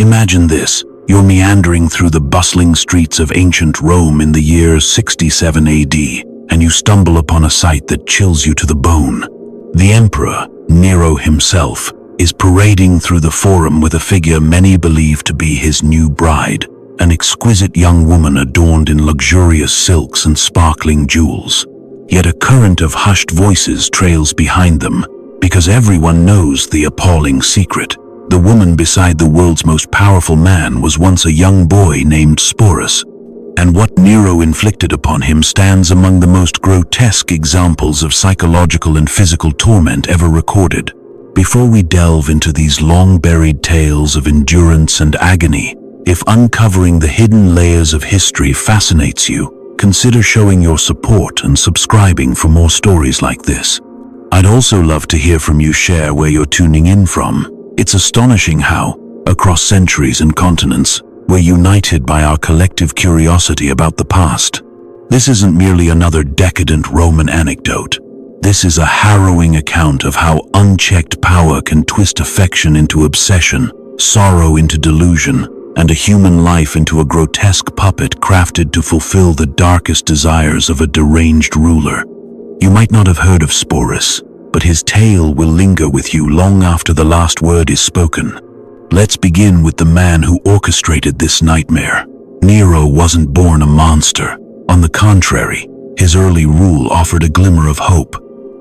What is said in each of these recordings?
Imagine this. You're meandering through the bustling streets of ancient Rome in the year 67 AD, and you stumble upon a sight that chills you to the bone. The emperor, Nero himself, is parading through the forum with a figure many believe to be his new bride, an exquisite young woman adorned in luxurious silks and sparkling jewels. Yet a current of hushed voices trails behind them, because everyone knows the appalling secret. The woman beside the world's most powerful man was once a young boy named Sporus, and what Nero inflicted upon him stands among the most grotesque examples of psychological and physical torment ever recorded. Before we delve into these long-buried tales of endurance and agony, if uncovering the hidden layers of history fascinates you, consider showing your support and subscribing for more stories like this. I'd also love to hear from you. Share where you're tuning in from. It's astonishing how, across centuries and continents, we're united by our collective curiosity about the past. This isn't merely another decadent Roman anecdote. This is a harrowing account of how unchecked power can twist affection into obsession, sorrow into delusion, and a human life into a grotesque puppet crafted to fulfill the darkest desires of a deranged ruler. You might not have heard of Sporus, but his tale will linger with you long after the last word is spoken. Let's begin with the man who orchestrated this nightmare. Nero wasn't born a monster. On the contrary, his early rule offered a glimmer of hope.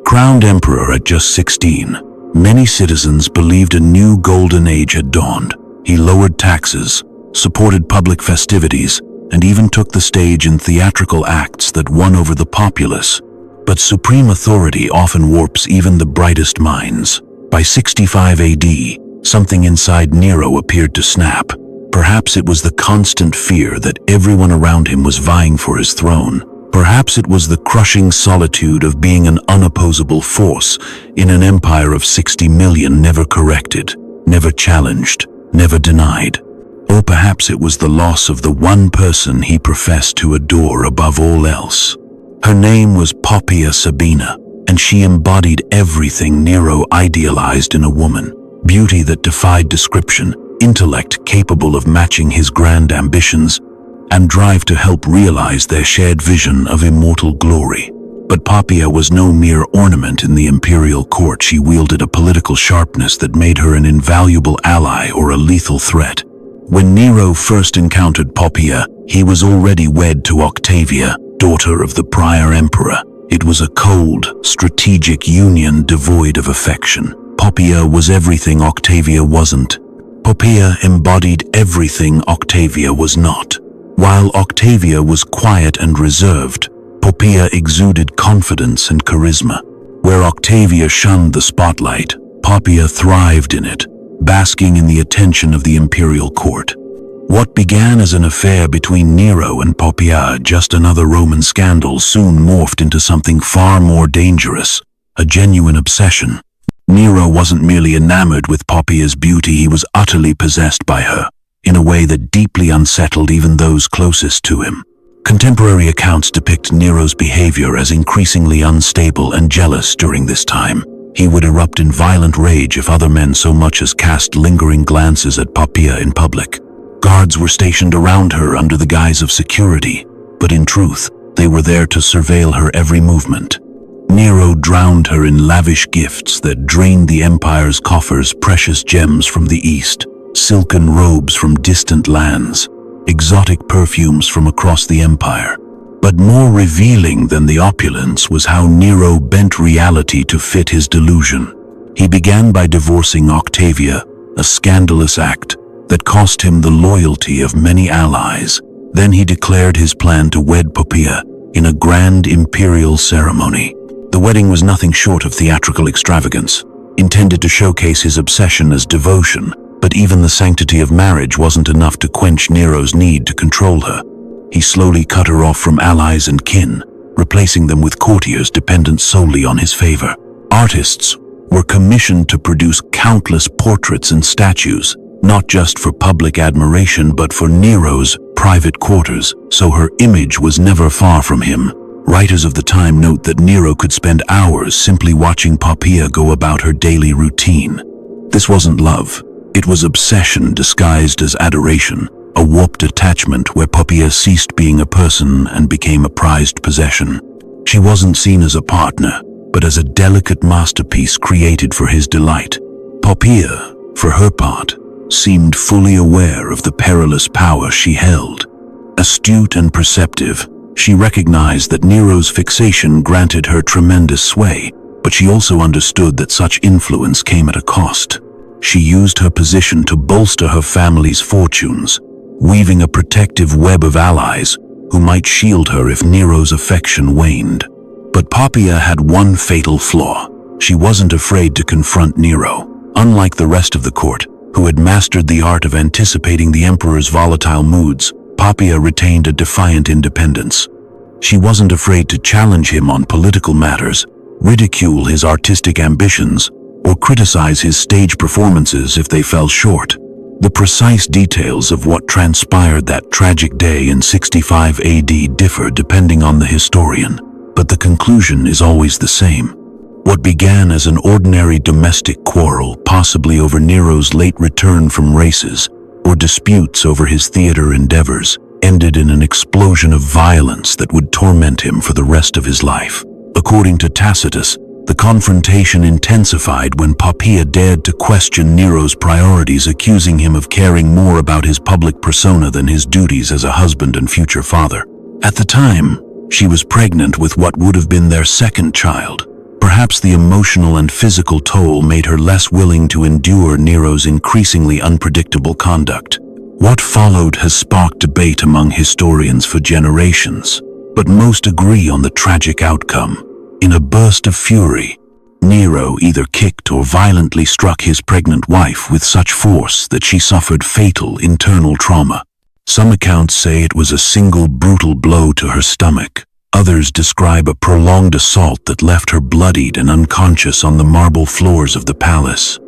Crowned emperor at just 16, many citizens believed a new golden age had dawned. He lowered taxes, supported public festivities, and even took the stage in theatrical acts that won over the populace. But supreme authority often warps even the brightest minds. By 65 AD, something inside Nero appeared to snap. Perhaps it was the constant fear that everyone around him was vying for his throne. Perhaps it was the crushing solitude of being an unopposable force in an empire of 60 million never corrected, never challenged, never denied. Or perhaps it was the loss of the one person he professed to adore above all else. Her name was Poppaea Sabina, and she embodied everything Nero idealized in a woman. Beauty that defied description, intellect capable of matching his grand ambitions, and drive to help realize their shared vision of immortal glory. But Poppaea was no mere ornament in the imperial court. She wielded a political sharpness that made her an invaluable ally or a lethal threat. When Nero first encountered Poppaea, he was already wed to Octavia, daughter of the prior emperor. It was a cold, strategic union devoid of affection. Poppaea was everything Octavia wasn't. Poppaea embodied everything Octavia was not. While Octavia was quiet and reserved, Poppaea exuded confidence and charisma. Where Octavia shunned the spotlight, Poppaea thrived in it, basking in the attention of the imperial court. What began as an affair between Nero and Poppaea, just another Roman scandal, soon morphed into something far more dangerous, a genuine obsession. Nero wasn't merely enamored with Poppaea's beauty, he was utterly possessed by her, in a way that deeply unsettled even those closest to him. Contemporary accounts depict Nero's behavior as increasingly unstable and jealous during this time. He would erupt in violent rage if other men so much as cast lingering glances at Poppaea in public. Guards were stationed around her under the guise of security, but in truth, they were there to surveil her every movement. Nero drowned her in lavish gifts that drained the empire's coffers, precious gems from the east, silken robes from distant lands, exotic perfumes from across the empire. But more revealing than the opulence was how Nero bent reality to fit his delusion. He began by divorcing Octavia, a scandalous act that cost him the loyalty of many allies. Then he declared his plan to wed Poppaea in a grand imperial ceremony. The wedding was nothing short of theatrical extravagance, intended to showcase his obsession as devotion. But even the sanctity of marriage wasn't enough to quench Nero's need to control her. He slowly cut her off from allies and kin, replacing them with courtiers dependent solely on his favor. Artists were commissioned to produce countless portraits and statues, not just for public admiration but for Nero's private quarters, so her image was never far from him. Writers of the time note that Nero could spend hours simply watching Poppaea go about her daily routine. This wasn't love. It was obsession disguised as adoration, a warped attachment where Poppaea ceased being a person and became a prized possession. She wasn't seen as a partner, but as a delicate masterpiece created for his delight. Poppaea, for her part, seemed fully aware of the perilous power she held. Astute and perceptive, she recognized that Nero's fixation granted her tremendous sway, but she also understood that such influence came at a cost. She used her position to bolster her family's fortunes, weaving a protective web of allies who might shield her if Nero's affection waned. But Poppaea had one fatal flaw. She wasn't afraid to confront Nero. Unlike the rest of the court, who had mastered the art of anticipating the emperor's volatile moods, Poppaea retained a defiant independence. She wasn't afraid to challenge him on political matters, ridicule his artistic ambitions, or criticize his stage performances if they fell short. The precise details of what transpired that tragic day in 65 AD differ depending on the historian, but the conclusion is always the same. What began as an ordinary domestic quarrel, possibly over Nero's late return from races, or disputes over his theater endeavors, ended in an explosion of violence that would torment him for the rest of his life. According to Tacitus, the confrontation intensified when Poppaea dared to question Nero's priorities, accusing him of caring more about his public persona than his duties as a husband and future father. At the time, she was pregnant with what would have been their second child. Perhaps the emotional and physical toll made her less willing to endure Nero's increasingly unpredictable conduct. What followed has sparked debate among historians for generations, but most agree on the tragic outcome. In a burst of fury, Nero either kicked or violently struck his pregnant wife with such force that she suffered fatal internal trauma. Some accounts say it was a single brutal blow to her stomach. Others describe a prolonged assault that left her bloodied and unconscious on the marble floors of the palace.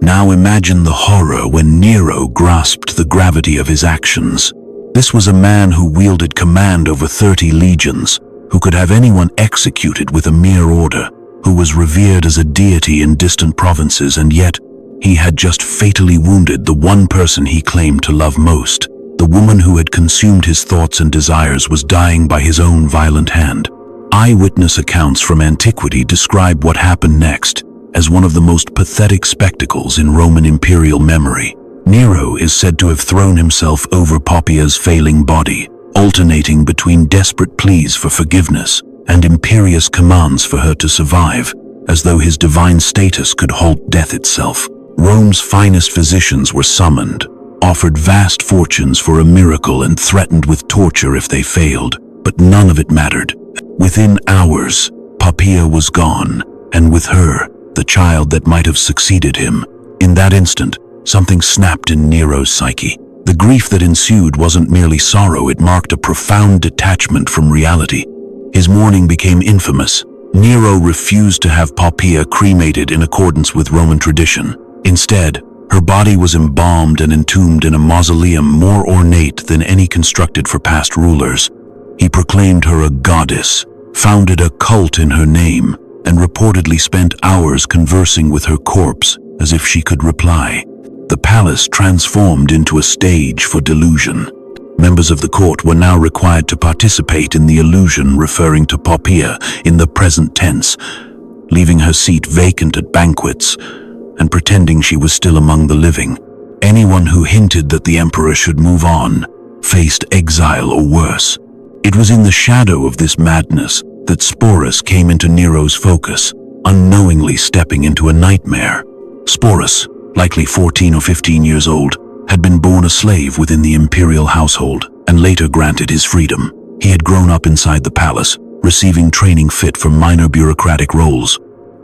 Now imagine the horror when Nero grasped the gravity of his actions. This was a man who wielded command over 30 legions, who could have anyone executed with a mere order, who was revered as a deity in distant provinces, and yet he had just fatally wounded the one person he claimed to love most. The woman who had consumed his thoughts and desires was dying by his own violent hand. Eyewitness accounts from antiquity describe what happened next as one of the most pathetic spectacles in Roman imperial memory. Nero is said to have thrown himself over Poppaea's failing body, alternating between desperate pleas for forgiveness and imperious commands for her to survive, as though his divine status could halt death itself. Rome's finest physicians were summoned, offered vast fortunes for a miracle, and threatened with torture if they failed, but none of it mattered. Within hours, Poppaea was gone, and with her, the child that might have succeeded him. In that instant, something snapped in Nero's psyche. The grief that ensued wasn't merely sorrow, it marked a profound detachment from reality. His mourning became infamous. Nero refused to have Poppaea cremated in accordance with Roman tradition. Instead, her body was embalmed and entombed in a mausoleum more ornate than any constructed for past rulers. He proclaimed her a goddess, founded a cult in her name, and reportedly spent hours conversing with her corpse as if she could reply. The palace transformed into a stage for delusion. Members of the court were now required to participate in the illusion, referring to Poppaea in the present tense, leaving her seat vacant at banquets and pretending she was still among the living. Anyone who hinted that the emperor should move on faced exile or worse. It was in the shadow of this madness that Sporus came into Nero's focus, unknowingly stepping into a nightmare. Sporus, likely 14 or 15 years old, had been born a slave within the imperial household and later granted his freedom. He had grown up inside the palace, receiving training fit for minor bureaucratic roles.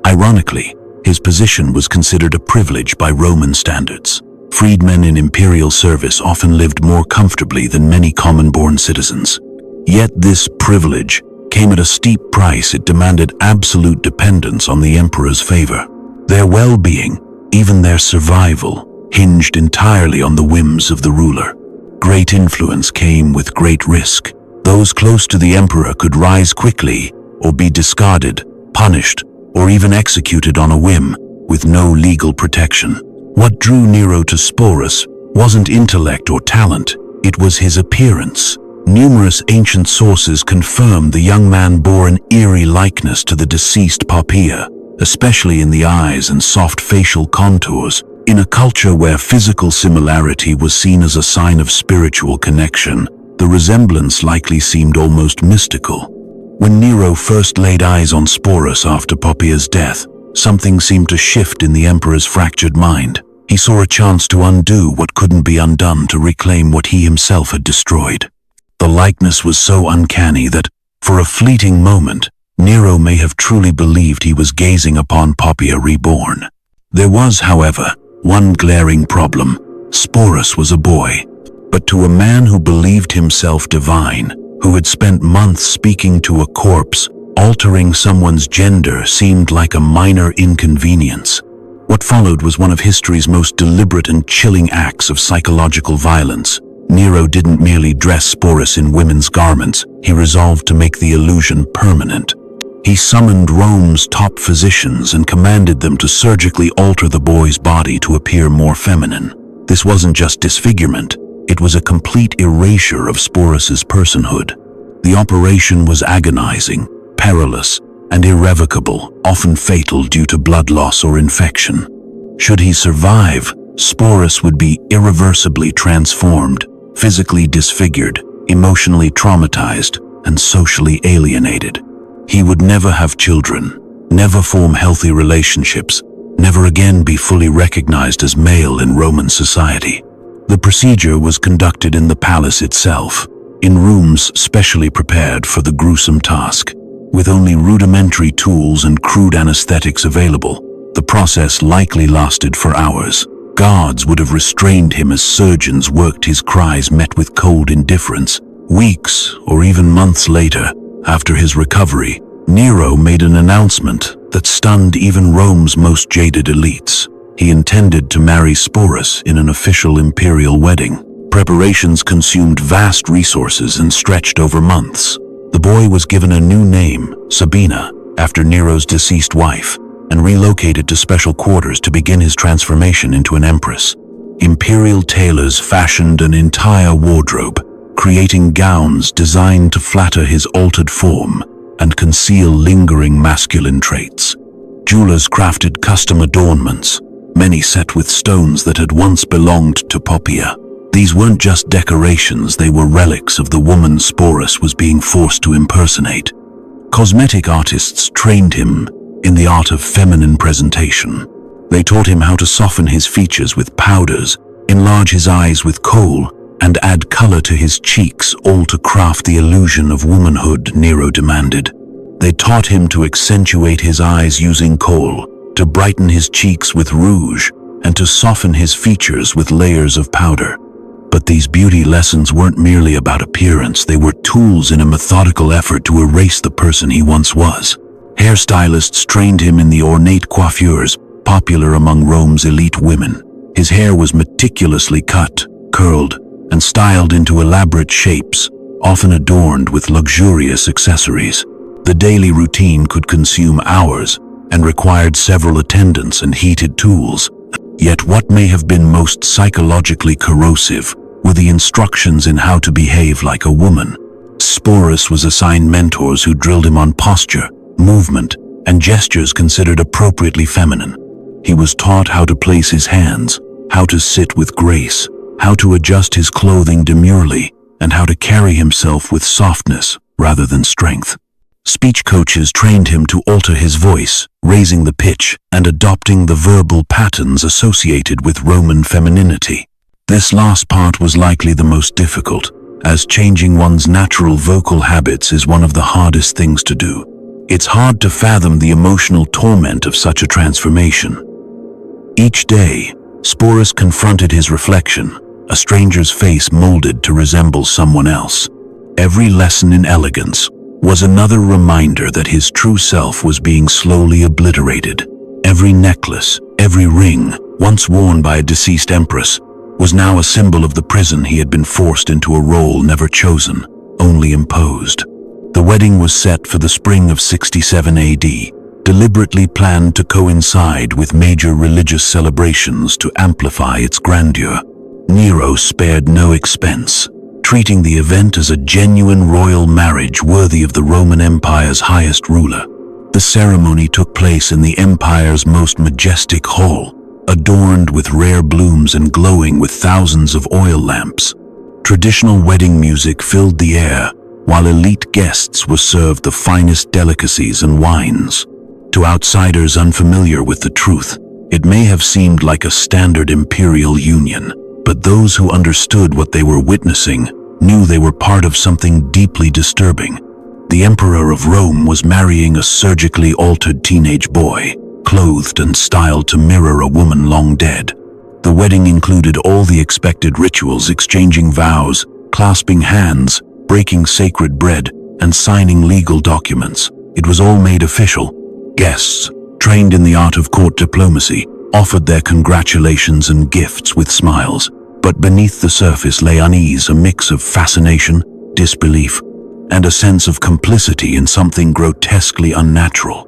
Ironically, his position was considered a privilege by Roman standards. Freedmen in imperial service often lived more comfortably than many common-born citizens. Yet this privilege came at a steep price. It demanded absolute dependence on the emperor's favor. Their well-being, even their survival, hinged entirely on the whims of the ruler. Great influence came with great risk. Those close to the emperor could rise quickly or be discarded, punished, or even executed on a whim, with no legal protection. What drew Nero to Sporus wasn't intellect or talent, it was his appearance. Numerous ancient sources confirmed the young man bore an eerie likeness to the deceased Poppaea, especially in the eyes and soft facial contours. In a culture where physical similarity was seen as a sign of spiritual connection, the resemblance likely seemed almost mystical. When Nero first laid eyes on Sporus after Poppaea's death, something seemed to shift in the emperor's fractured mind. He saw a chance to undo what couldn't be undone, to reclaim what he himself had destroyed. The likeness was so uncanny that, for a fleeting moment, Nero may have truly believed he was gazing upon Poppaea reborn. There was, however, one glaring problem. Sporus was a boy, but to a man who believed himself divine, who had spent months speaking to a corpse, altering someone's gender seemed like a minor inconvenience. What followed was one of history's most deliberate and chilling acts of psychological violence. Nero didn't merely dress Sporus in women's garments, he resolved to make the illusion permanent. He summoned Rome's top physicians and commanded them to surgically alter the boy's body to appear more feminine. This wasn't just disfigurement, it was a complete erasure of Sporus's personhood. The operation was agonizing, perilous, and irrevocable, often fatal due to blood loss or infection. Should he survive, Sporus would be irreversibly transformed, physically disfigured, emotionally traumatized, and socially alienated. He would never have children, never form healthy relationships, never again be fully recognized as male in Roman society. The procedure was conducted in the palace itself, in rooms specially prepared for the gruesome task. With only rudimentary tools and crude anesthetics available, the process likely lasted for hours. Guards would have restrained him as surgeons worked. His cries met with cold indifference. Weeks or even months later, after his recovery, Nero made an announcement that stunned even Rome's most jaded elites. He intended to marry Sporus in an official imperial wedding. Preparations consumed vast resources and stretched over months. The boy was given a new name, Sabina, after Nero's deceased wife, and relocated to special quarters to begin his transformation into an empress. Imperial tailors fashioned an entire wardrobe, creating gowns designed to flatter his altered form and conceal lingering masculine traits. Jewelers crafted custom adornments, many set with stones that had once belonged to Poppaea. These weren't just decorations, they were relics of the woman Sporus was being forced to impersonate. Cosmetic artists trained him in the art of feminine presentation. They taught him how to soften his features with powders, enlarge his eyes with kohl, and add color to his cheeks, all to craft the illusion of womanhood Nero demanded. They taught him to accentuate his eyes using kohl, to brighten his cheeks with rouge, and to soften his features with layers of powder. But these beauty lessons weren't merely about appearance, they were tools in a methodical effort to erase the person he once was. Hairstylists trained him in the ornate coiffures popular among Rome's elite women. His hair was meticulously cut, curled, and styled into elaborate shapes, often adorned with luxurious accessories. The daily routine could consume hours and required several attendants and heated tools. Yet what may have been most psychologically corrosive were the instructions in how to behave like a woman. Sporus was assigned mentors who drilled him on posture, movement, and gestures considered appropriately feminine. He was taught how to place his hands, how to sit with grace, how to adjust his clothing demurely, and how to carry himself with softness rather than strength. Speech coaches trained him to alter his voice, raising the pitch and adopting the verbal patterns associated with Roman femininity. This last part was likely the most difficult, as changing one's natural vocal habits is one of the hardest things to do. It's hard to fathom the emotional torment of such a transformation. Each day, Sporus confronted his reflection, a stranger's face molded to resemble someone else. Every lesson in elegance was another reminder that his true self was being slowly obliterated. Every necklace, every ring, once worn by a deceased empress, was now a symbol of the prison he had been forced into, a role never chosen, only imposed. The wedding was set for the spring of 67 AD, deliberately planned to coincide with major religious celebrations to amplify its grandeur. Nero spared no expense, treating the event as a genuine royal marriage worthy of the Roman Empire's highest ruler. The ceremony took place in the empire's most majestic hall, adorned with rare blooms and glowing with thousands of oil lamps. Traditional wedding music filled the air, while elite guests were served the finest delicacies and wines. To outsiders unfamiliar with the truth, it may have seemed like a standard imperial union, but those who understood what they were witnessing knew they were part of something deeply disturbing. The Emperor of Rome was marrying a surgically altered teenage boy, clothed and styled to mirror a woman long dead. The wedding included all the expected rituals, exchanging vows, clasping hands, breaking sacred bread, and signing legal documents. It was all made official. Guests, trained in the art of court diplomacy, offered their congratulations and gifts with smiles. But beneath the surface lay unease, a mix of fascination, disbelief, and a sense of complicity in something grotesquely unnatural.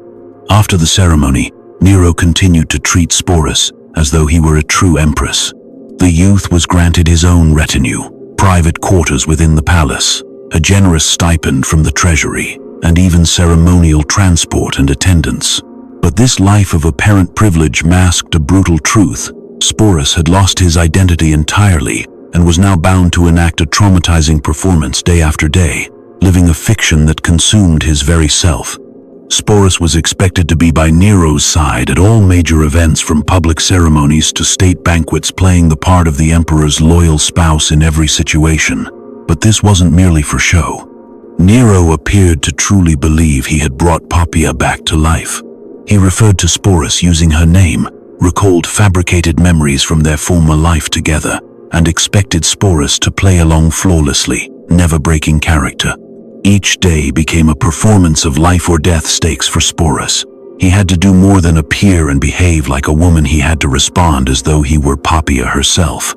After the ceremony, Nero continued to treat Sporus as though he were a true empress. The youth was granted his own retinue, private quarters within the palace, a generous stipend from the treasury, and even ceremonial transport and attendance. But this life of apparent privilege masked a brutal truth. Sporus had lost his identity entirely and was now bound to enact a traumatizing performance day after day, living a fiction that consumed his very self. Sporus was expected to be by Nero's side at all major events, from public ceremonies to state banquets, playing the part of the emperor's loyal spouse in every situation. But this wasn't merely for show. Nero appeared to truly believe he had brought Poppaea back to life. He referred to Sporus using her name, recalled fabricated memories from their former life together, and expected Sporus to play along flawlessly, never breaking character. Each day became a performance of life or death stakes for Sporus. He had to do more than appear and behave like a woman. He had to respond as though he were Poppaea herself.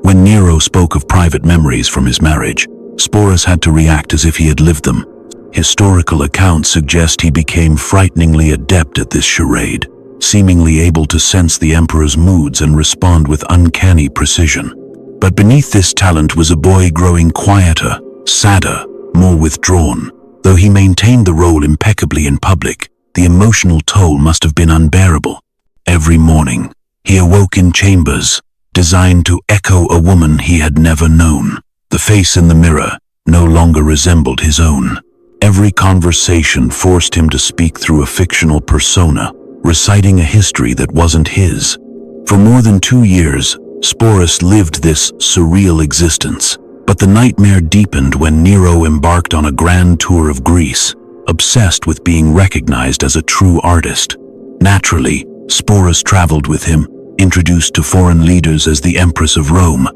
When Nero spoke of private memories from his marriage, Sporus had to react as if he had lived them. Historical accounts suggest he became frighteningly adept at this charade, seemingly able to sense the emperor's moods and respond with uncanny precision. But beneath this talent was a boy growing quieter, sadder, more withdrawn. Though he maintained the role impeccably in public, the emotional toll must have been unbearable. Every morning, he awoke in chambers designed to echo a woman he had never known. The face in the mirror no longer resembled his own. Every conversation forced him to speak through a fictional persona, reciting a history that wasn't his. For more than 2 years, Sporus lived this surreal existence. But the nightmare deepened when Nero embarked on a grand tour of Greece, obsessed with being recognized as a true artist. Naturally, Sporus traveled with him, introduced to foreign leaders as the Empress of Rome.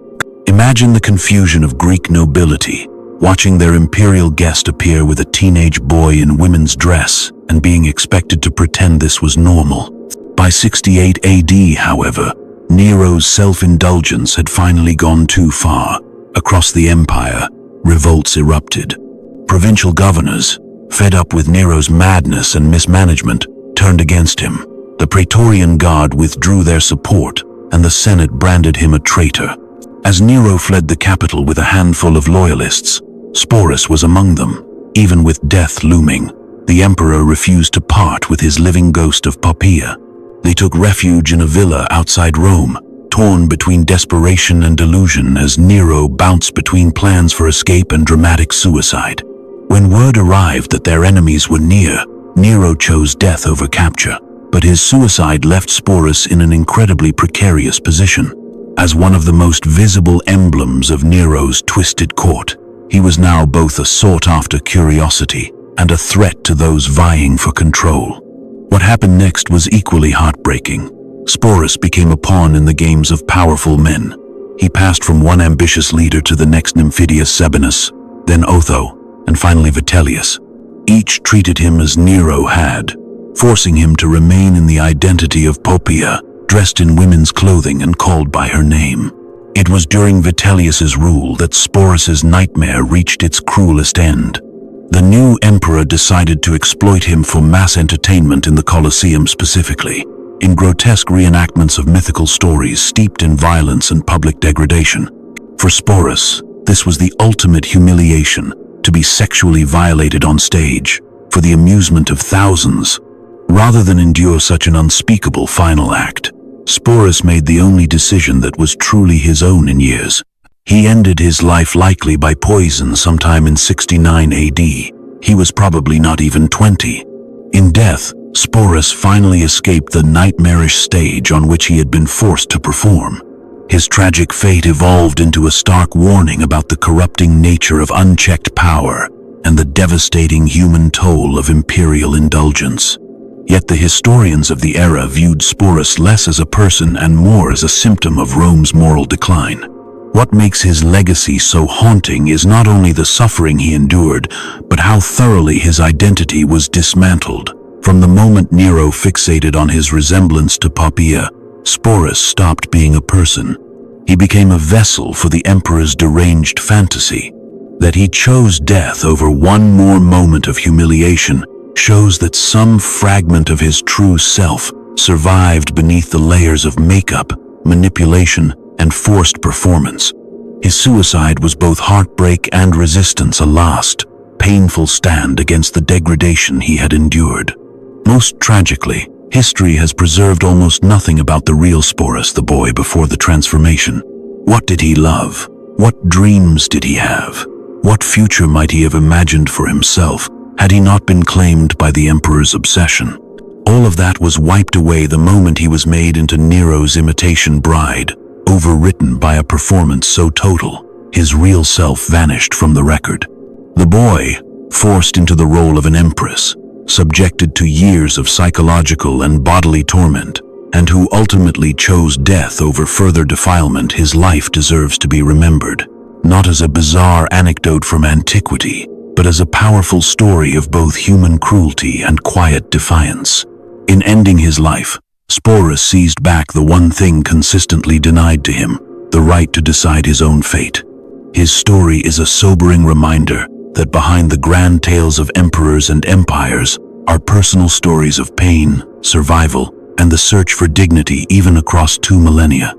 Imagine the confusion of Greek nobility, watching their imperial guest appear with a teenage boy in women's dress and being expected to pretend this was normal. By 68 AD, however, Nero's self-indulgence had finally gone too far. Across the empire, revolts erupted. Provincial governors, fed up with Nero's madness and mismanagement, turned against him. The Praetorian Guard withdrew their support, and the Senate branded him a traitor. As Nero fled the capital with a handful of loyalists, Sporus was among them. Even with death looming, the emperor refused to part with his living ghost of Poppaea. They took refuge in a villa outside Rome, torn between desperation and delusion as Nero bounced between plans for escape and dramatic suicide. When word arrived that their enemies were near, Nero chose death over capture, but his suicide left Sporus in an incredibly precarious position. As one of the most visible emblems of Nero's twisted court, he was now both a sought-after curiosity and a threat to those vying for control. What happened next was equally heartbreaking. Sporus became a pawn in the games of powerful men. He passed from one ambitious leader to the next: Nymphidius Sabinus, then Otho, and finally Vitellius. Each treated him as Nero had, forcing him to remain in the identity of Poppaea, dressed in women's clothing and called by her name. It was during Vitellius's rule that Sporus's nightmare reached its cruelest end. The new emperor decided to exploit him for mass entertainment in the Colosseum specifically, in grotesque reenactments of mythical stories steeped in violence and public degradation. For Sporus, this was the ultimate humiliation, to be sexually violated on stage, for the amusement of thousands. Rather than endure such an unspeakable final act, Sporus made the only decision that was truly his own in years. He ended his life likely by poison sometime in 69 AD. He was probably not even 20. In death, Sporus finally escaped the nightmarish stage on which he had been forced to perform. His tragic fate evolved into a stark warning about the corrupting nature of unchecked power and the devastating human toll of imperial indulgence. Yet the historians of the era viewed Sporus less as a person and more as a symptom of Rome's moral decline. What makes his legacy so haunting is not only the suffering he endured, but how thoroughly his identity was dismantled. From the moment Nero fixated on his resemblance to Poppaea, Sporus stopped being a person. He became a vessel for the emperor's deranged fantasy. That he chose death over one more moment of humiliation shows that some fragment of his true self survived beneath the layers of makeup, manipulation, and forced performance. His suicide was both heartbreak and resistance, a last, painful stand against the degradation he had endured. Most tragically, history has preserved almost nothing about the real Sporus, the boy before the transformation. What did he love? What dreams did he have? What future might he have imagined for himself had he not been claimed by the emperor's obsession? All of that was wiped away the moment he was made into Nero's imitation bride, overwritten by a performance so total, his real self vanished from the record. The boy, forced into the role of an empress, subjected to years of psychological and bodily torment, and who ultimately chose death over further defilement, his life deserves to be remembered, not as a bizarre anecdote from antiquity, but as a powerful story of both human cruelty and quiet defiance. In ending his life, Sporus seized back the one thing consistently denied to him, the right to decide his own fate. His story is a sobering reminder that behind the grand tales of emperors and empires are personal stories of pain, survival, and the search for dignity even across 2 millennia.